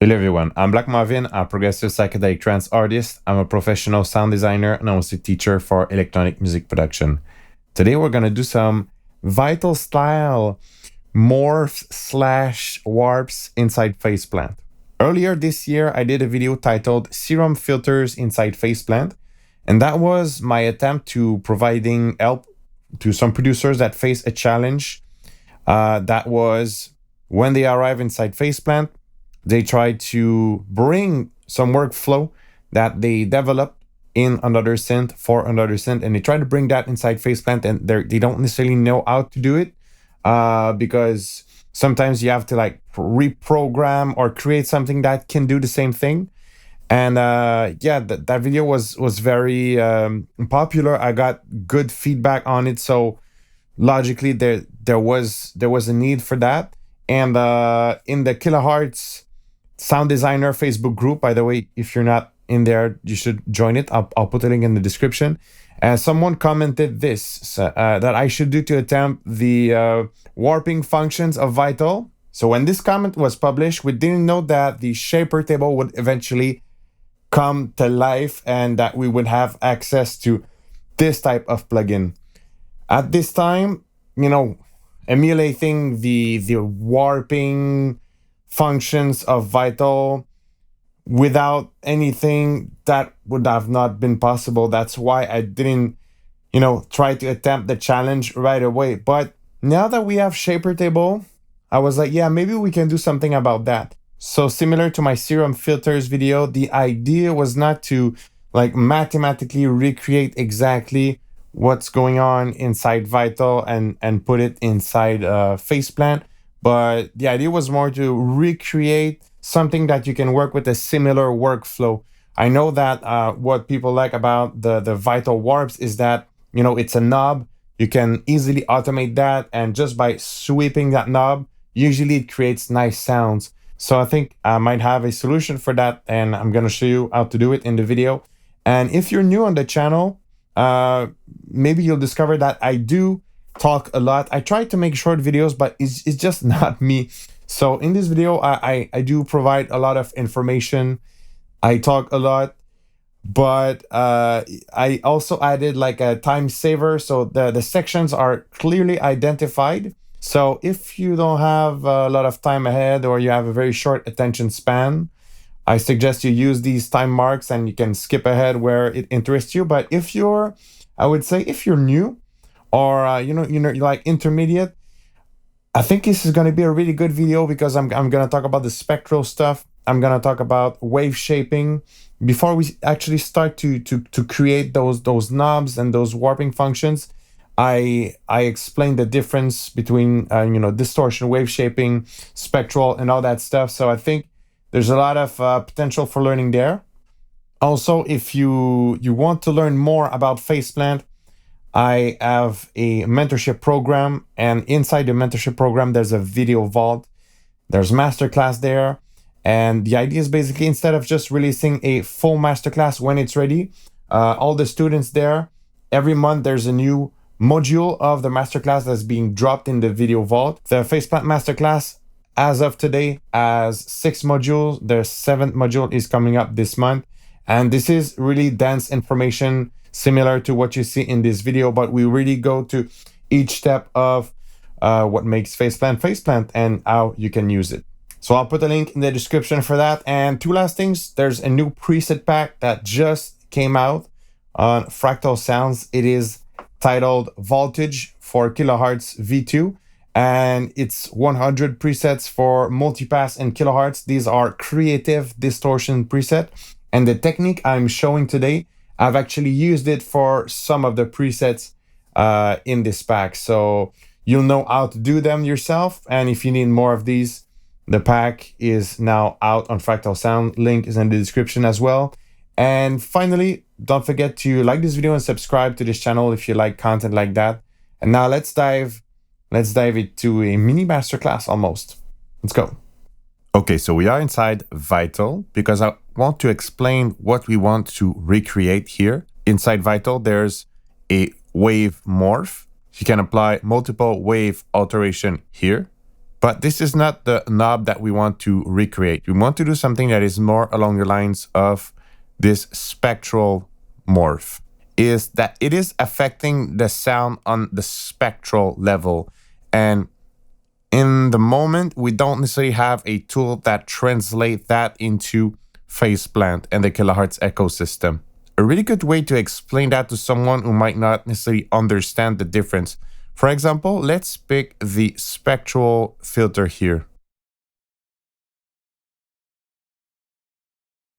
Hello everyone, I'm Black Marvin, a progressive psychedelic trance artist. I'm a professional sound designer and also teacher for electronic music production. Today we're going to do some vital style morphs slash warps inside Faceplant. Earlier this year, I did a video titled Serum Filters Inside Faceplant, and that was my attempt to providing help to some producers that face a challenge. That was when they arrive inside Faceplant, they try to bring some workflow that they developed in another synth for another synth, and they try to bring that inside Faceplant, and they don't necessarily know how to do it because sometimes you have to like reprogram or create something that can do the same thing. And that video was very popular. I got good feedback on it, so logically there was a need for that. And in the Kilohertz sound designer Facebook group, by the way, if you're not in there, you should join it. I'll put a link in the description. Someone commented this that I should do to attempt the warping functions of Vital. So when this comment was published, we didn't know that the shaper table would eventually come to life and that we would have access to this type of plugin. At this time, emulating the warping functions of Vital without anything, that would have not been possible. That's why I didn't, try to attempt the challenge right away. But now that we have Shaper Table, I was like, yeah, maybe we can do something about that. So similar to my Serum Filters video, the idea was not to like mathematically recreate exactly what's going on inside Vital and put it inside Faceplant. But the idea was more to recreate something that you can work with a similar workflow. I know that what people like about the Vital warps is that, it's a knob. You can easily automate that. And just by sweeping that knob, usually it creates nice sounds. So I think I might have a solution for that. And I'm going to show you how to do it in the video. And if you're new on the channel, maybe you'll discover that I do talk a lot. I try to make short videos, but it's just not me. So in this video, I do provide a lot of information. I talk a lot, but I also added like a time saver. So the sections are clearly identified. So if you don't have a lot of time ahead or you have a very short attention span, I suggest you use these time marks and you can skip ahead where it interests you. But if you're, I would say if you're new or, you're like intermediate, I think this is going to be a really good video because I'm going to talk about the spectral stuff. I'm going to talk about wave shaping before we actually start to create those knobs and those warping functions. I explained the difference between, distortion, wave shaping, spectral and all that stuff. So I think there's a lot of potential for learning there. Also, if you want to learn more about Faceplant, I have a mentorship program, and inside the mentorship program, there's a video vault. There's masterclass there. And the idea is basically instead of just releasing a full masterclass when it's ready, all the students there, every month there's a new module of the masterclass that's being dropped in the video vault. The Faceplant masterclass, as of today, has 6 modules. The 7th module is coming up this month. And this is really dense information similar to what you see in this video, but we really go to each step of what makes Faceplant and how you can use it. So I'll put a link in the description for that. And 2 last things, there's a new preset pack that just came out on Fractal Sounds. It is titled Voltage for Kilohertz V2. And it's 100 presets for multipass and kilohertz. These are creative distortion preset. And the technique I'm showing today, I've actually used it for some of the presets in this pack. So you'll know how to do them yourself. And if you need more of these, the pack is now out on Fractal Sound. Link is in the description as well. And finally, don't forget to like this video and subscribe to this channel if you like content like that. And now let's dive into a mini masterclass almost. Let's go. Okay, so we are inside Vital because I want to explain what we want to recreate here. Inside Vital, there's a wave morph. You can apply multiple wave alteration here. But this is not the knob that we want to recreate. We want to do something that is more along the lines of this spectral morph, is that it is affecting the sound on the spectral level. And in the moment, we don't necessarily have a tool that translates that into phase plant and the kilohertz ecosystem. A really good way to explain that to someone who might not necessarily understand the difference. For example, let's pick the spectral filter here.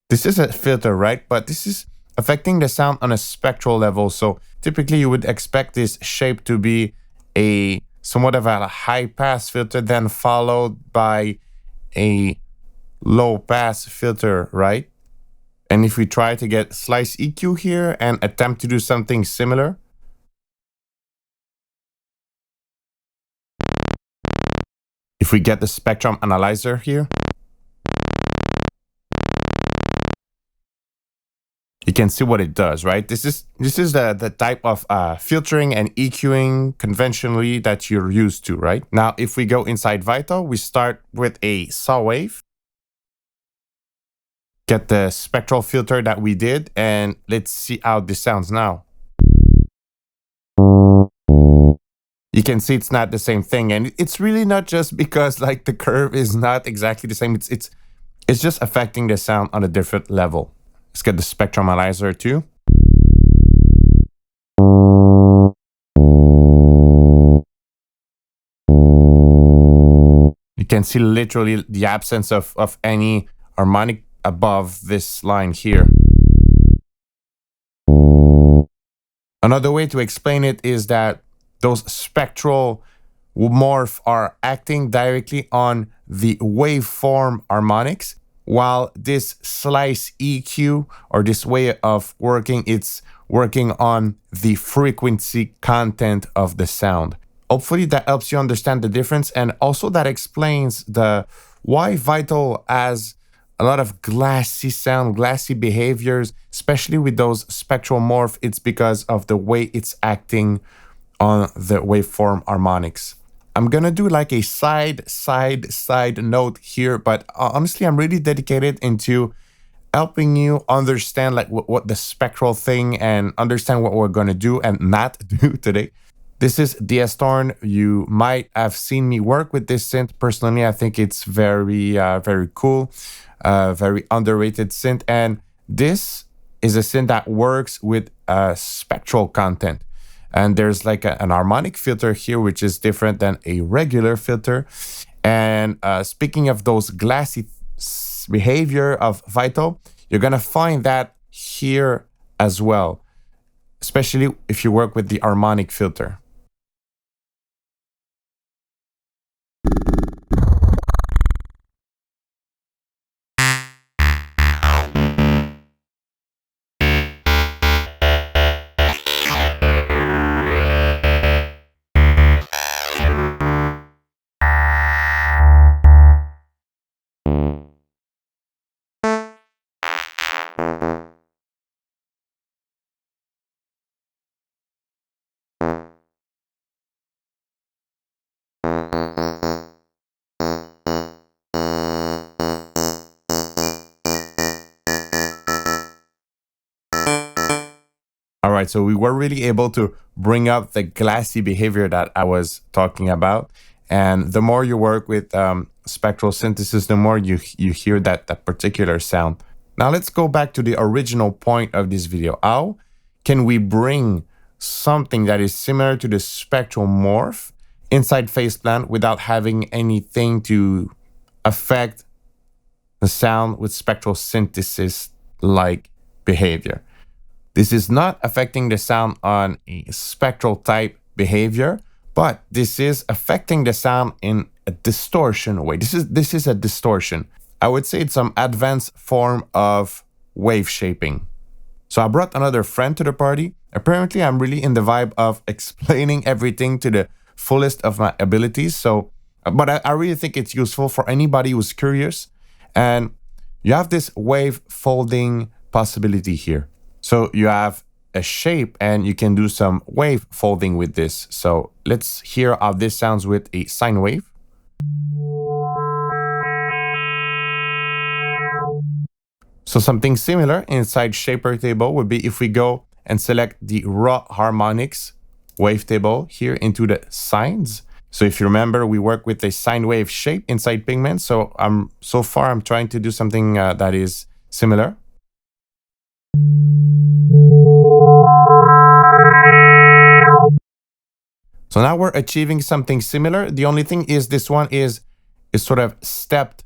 This is a filter, right? But this is affecting the sound on a spectral level. So typically you would expect this shape to be a somewhat of a high pass filter, then followed by a low pass filter, right? And if we try to get slice EQ here and attempt to do something similar, if we get the spectrum analyzer here, you can see what it does, right? This is the type of filtering and EQing conventionally that you're used to, right? Now, if we go inside Vital, we start with a saw wave. Get the spectral filter that we did, and let's see how this sounds now. You can see it's not the same thing, and it's really not just because like the curve is not exactly the same. It's just affecting the sound on a different level. Let's get the spectrum analyzer too. You can see literally the absence of any harmonic above this line here. Another way to explain it is that those spectral morph are acting directly on the waveform harmonics, while this slice EQ or this way of working, it's working on the frequency content of the sound. Hopefully that helps you understand the difference, and also that explains the why Vital has a lot of glassy sound, glassy behaviors, especially with those spectral morph. It's because of the way it's acting on the waveform harmonics. I'm gonna do like a side note here, but honestly, I'm really dedicated into helping you understand like what the spectral thing and understand what we're gonna do and not do today. This is DS Thorn. You might have seen me work with this synth. Personally, I think it's very cool, very underrated synth. And this is a synth that works with spectral content. And there's like an harmonic filter here, which is different than a regular filter. And speaking of those glassy behavior of Vital, you're gonna find that here as well, especially if you work with the harmonic filter. All right, so we were really able to bring up the glassy behavior that I was talking about. And the more you work with spectral synthesis, the more you hear that particular sound. Now let's go back to the original point of this video. How can we bring something that is similar to the spectral morph inside phase plant without having anything to affect the sound with spectral synthesis like behavior? This is not affecting the sound on a spectral type behavior, but this is affecting the sound in a distortion way. This is a distortion. I would say it's some advanced form of wave shaping. So I brought another friend to the party. Apparently, I'm really in the vibe of explaining everything to the fullest of my abilities. So, but I really think it's useful for anybody who's curious. And you have this wave folding possibility here. So you have a shape and you can do some wave folding with this. So let's hear how this sounds with a sine wave. So something similar inside shaper table would be if we go and select the raw harmonics wavetable here into the sines. So if you remember, we work with a sine wave shape inside Pigments. So so far I'm trying to do something that is similar. So now we're achieving something similar. The only thing is this one is sort of stepped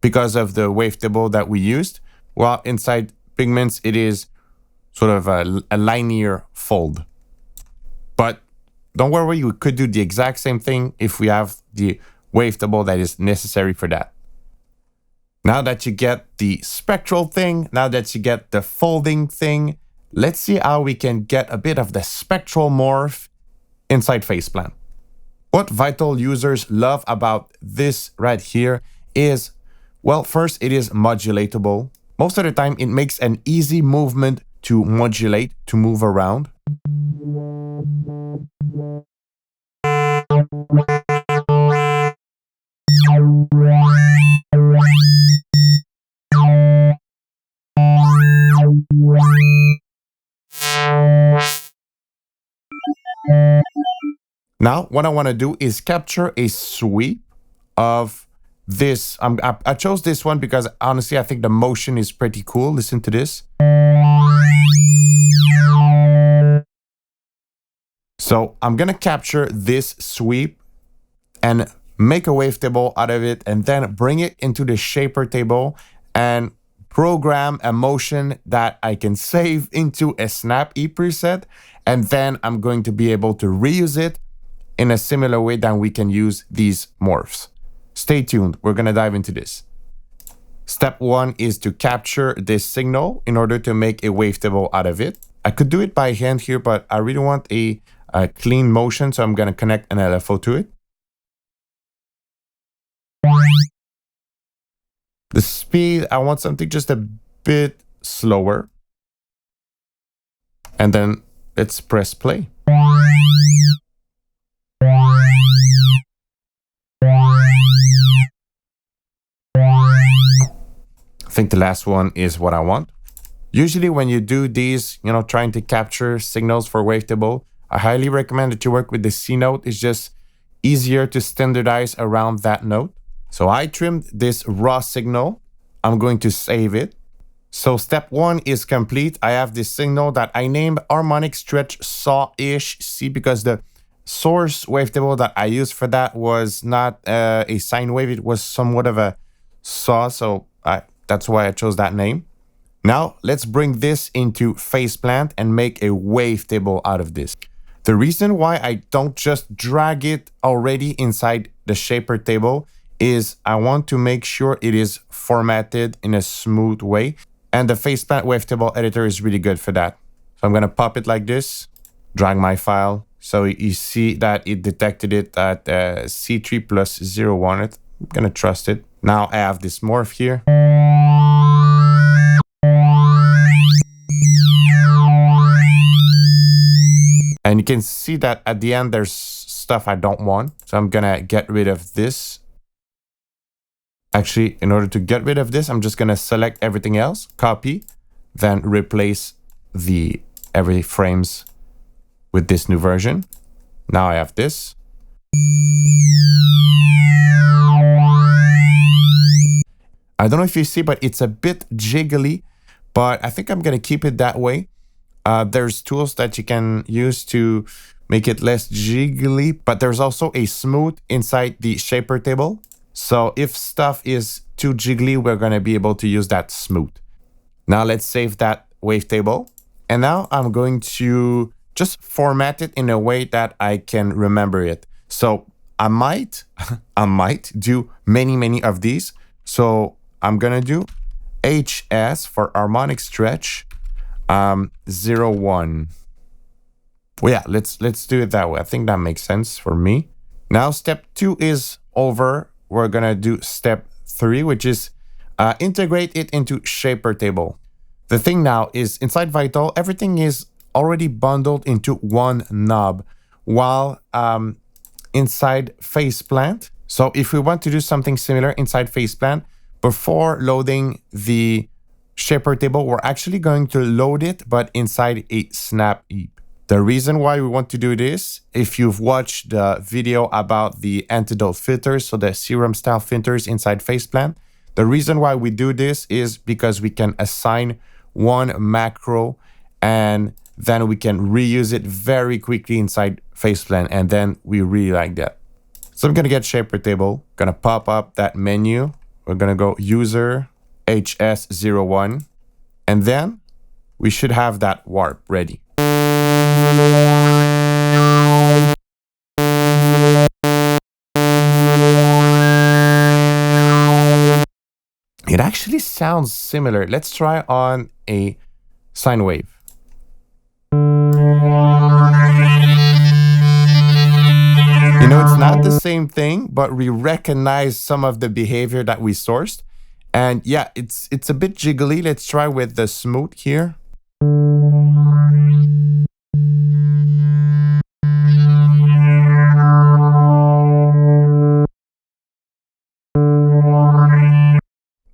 because of the wavetable that we used. While inside Pigments, it is sort of a linear fold. But don't worry, we could do the exact same thing if we have the wavetable that is necessary for that. Now that you get the spectral thing, now that you get the folding thing, let's see how we can get a bit of the spectral morph inside Faceplant. What Vital users love about this right here is, well, first, it is modulatable. Most of the time, it makes an easy movement to modulate, to move around. Now, what I want to do is capture a sweep of this. I chose this one because honestly, I think the motion is pretty cool. Listen to this. So I'm going to capture this sweep and make a wavetable out of it and then bring it into the shaper table and program a motion that I can save into a snap E preset. And then I'm going to be able to reuse it in a similar way that we can use these morphs. Stay tuned, we're gonna dive into this. Step one is to capture this signal in order to make a wavetable out of it. I could do it by hand here, but I really want a clean motion, so I'm gonna connect an LFO to it. The speed, I want something just a bit slower. And then let's press play. I think the last one is what I want. Usually when you do these, trying to capture signals for wavetable, I highly recommend that you work with the C note. It's just easier to standardize around that note. So I trimmed this raw signal. I'm going to save it. So step one is complete. I have this signal that I named harmonic stretch saw-ish C because the source wavetable that I used for that was not a sine wave. It was somewhat of a saw. So that's why I chose that name. Now let's bring this into Faceplant and make a wavetable out of this. The reason why I don't just drag it already inside the shaper table is I want to make sure it is formatted in a smooth way. And the Faceplant wavetable editor is really good for that. So I'm going to pop it like this, drag my file. So you see that it detected it at C3 plus 0.1. I'm going to trust it. Now I have this morph here. And you can see that at the end, there's stuff I don't want. So I'm going to get rid of this. Actually, in order to get rid of this, I'm just going to select everything else, copy, then replace the every frames with this new version. Now I have this. I don't know if you see, but it's a bit jiggly, but I think I'm going to keep it that way. There's tools that you can use to make it less jiggly, but there's also a smooth inside the shaper table. So if stuff is too jiggly, we're going to be able to use that smooth. Now let's save that wavetable. And now I'm going to just format it in a way that I can remember it. So I might do many of these. So I'm going to do HS for harmonic stretch 0.1. Well, yeah, let's do it that way. I think that makes sense for me. Now step 2 is over. We're going to do step 3, which is integrate it into shaper table. The thing now is inside Vital, everything is already bundled into one knob, while inside Faceplant, So if we want to do something similar inside Faceplan, before loading the shaper table, we're actually going to load it, but inside a snap heap. The reason why we want to do this, if you've watched the video about the antidote filters, so the serum style filters inside Faceplan, the reason why we do this is because we can assign one macro and then we can reuse it very quickly inside Faceplan, and then we really like that. So I'm gonna get shaper table, gonna pop up that menu. We're gonna go user HS01, and then we should have that warp ready. It actually sounds similar. Let's try on a sine wave. You know, it's not the same thing, but we recognize some of the behavior that we sourced. And yeah, it's a bit jiggly. Let's try with the smooth here.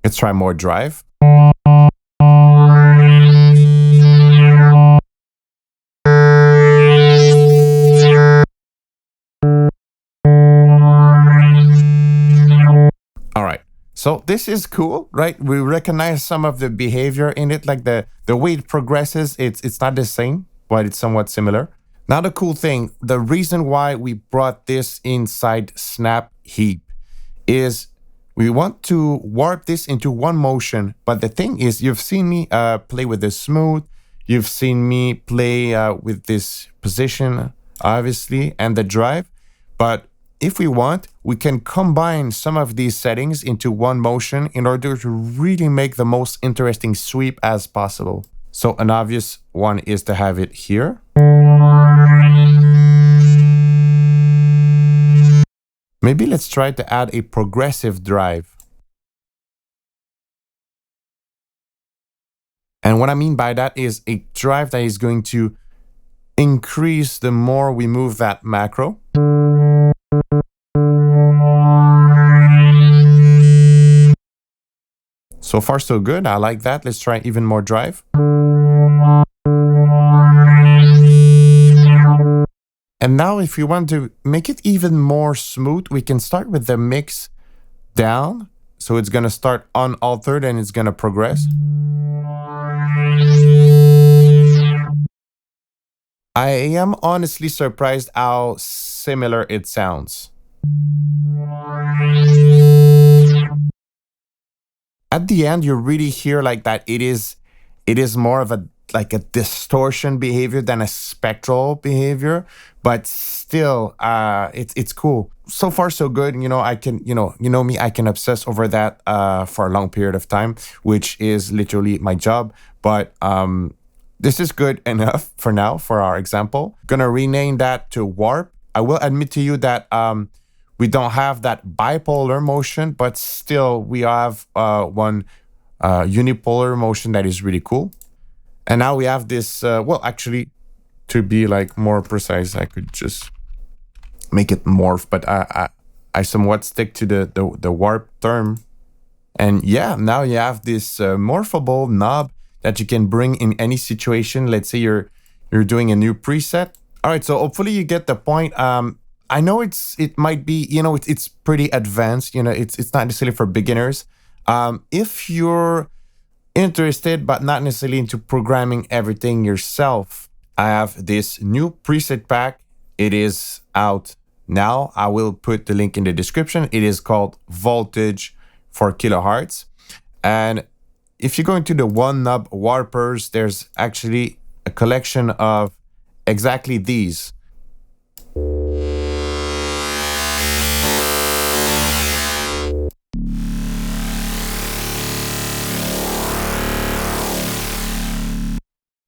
Let's try more drive. All right, so this is cool, right? We recognize some of the behavior in it, like the way it progresses, it's not the same, but it's somewhat similar. Now the cool thing, the reason why we brought this inside Snap Heap is we want to warp this into one motion, but the thing is, you've seen me play with the smooth, you've seen me play with this position, obviously, and the drive. But if we want, we can combine some of these settings into one motion in order to really make the most interesting sweep as possible. So an obvious one is to have it here. Maybe let's try to add a progressive drive. And what I mean by that is a drive that is going to increase the more we move that macro. So far, so good. I like that. Let's try even more drive. And now if we want to make it even more smooth, we can start with the mix down. So it's going to start unaltered and it's going to progress. I am honestly surprised how similar it sounds. At the end, you really hear like that it is more of a distortion behavior than a spectral behavior, but still it's cool. So far so good. You know, I can, you know me, I can obsess over that for a long period of time, which is literally my job. But this is good enough for now for our example. Gonna rename that to warp. I will admit to you that we don't have that bipolar motion, but still we have one unipolar motion that is really cool. And now we have this, well, actually, to be like more precise, I could just make it morph, but I somewhat stick to the warp term. And yeah, now you have this morphable knob that you can bring in any situation. Let's say you're doing a new preset. All right, so hopefully you get the point. I know it might be, you know, it's pretty advanced. You know, it's not necessarily for beginners. If you're interested but not necessarily into programming everything yourself, I have this new preset pack. It is out now. I will put the link in the description. It is called Voltage for Kilohertz. And if you go into the one knob warpers, there's actually a collection of exactly these.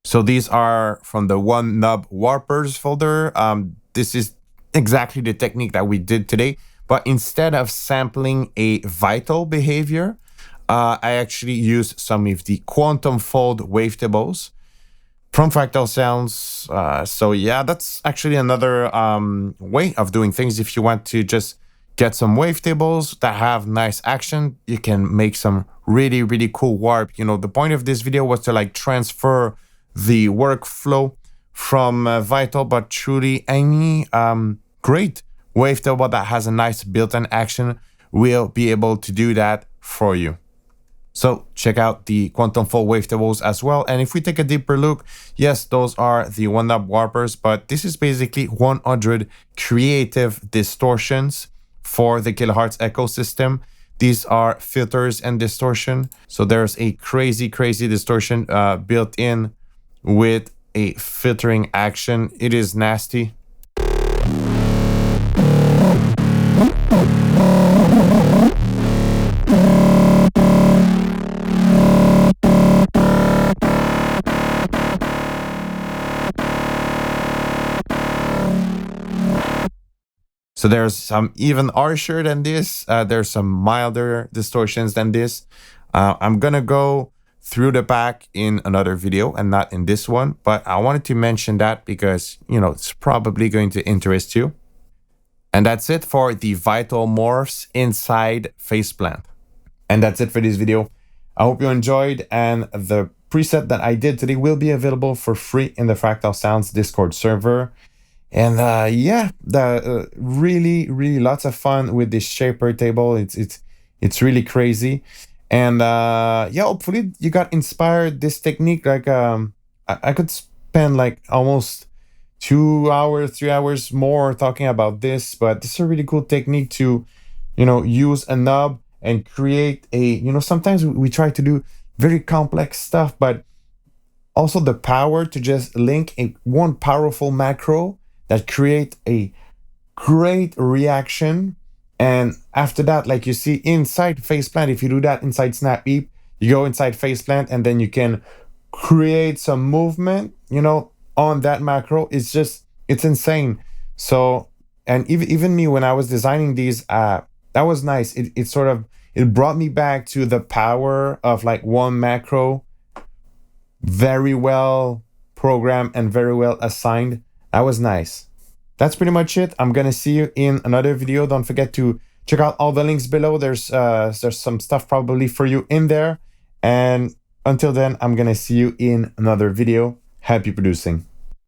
So these are from the one knob warpers folder. This is exactly the technique that we did today, but instead of sampling a vital behavior, I actually used some of the quantum fold wavetables from Fractal Sounds. So yeah, that's actually another way of doing things if you want to just get some wavetables that have nice action. You can make some really, really cool warp. You know, the point of this video was to like transfer the workflow from Vital, but truly any great wavetable that has a nice built-in action will be able to do that for you. So check out the Quantum Fold wavetables as well. And if we take a deeper look, yes, those are the 1-knob warpers, but this is basically 100 creative distortions for the kilohertz ecosystem. These are filters and distortion. So there's a crazy, crazy distortion built in with a filtering action. It is nasty. So there's some even harsher than this. There's some milder distortions than this. I'm gonna go through the pack in another video and not in this one, but I wanted to mention that because, you know, it's probably going to interest you. And that's it for the Vital Morphs inside Faceplant. And that's it for this video. I hope you enjoyed, and the preset that I did today will be available for free in the Fractal Sounds Discord server. And yeah, really lots of fun with this shaper table. It's really crazy. And yeah, hopefully you got inspired this technique. Like I could spend like almost 2 hours, 3 hours more talking about this, but this is a really cool technique to, you know, use a knob and create a, you know, sometimes we try to do very complex stuff, but also the power to just link one powerful macro that create a great reaction. And after that, like you see inside Faceplant, if you do that inside snapin, you go inside Faceplant and then you can create some movement, you know, on that macro. It's just, it's insane. So, and even me, when I was designing these, that was nice. It sort of, it brought me back to the power of like one macro, very well programmed and very well assigned. That was nice. That's pretty much it. I'm gonna see you in another video. Don't forget to check out all the links below. There's some stuff probably for you in there. And until then, I'm gonna see you in another video. Happy producing.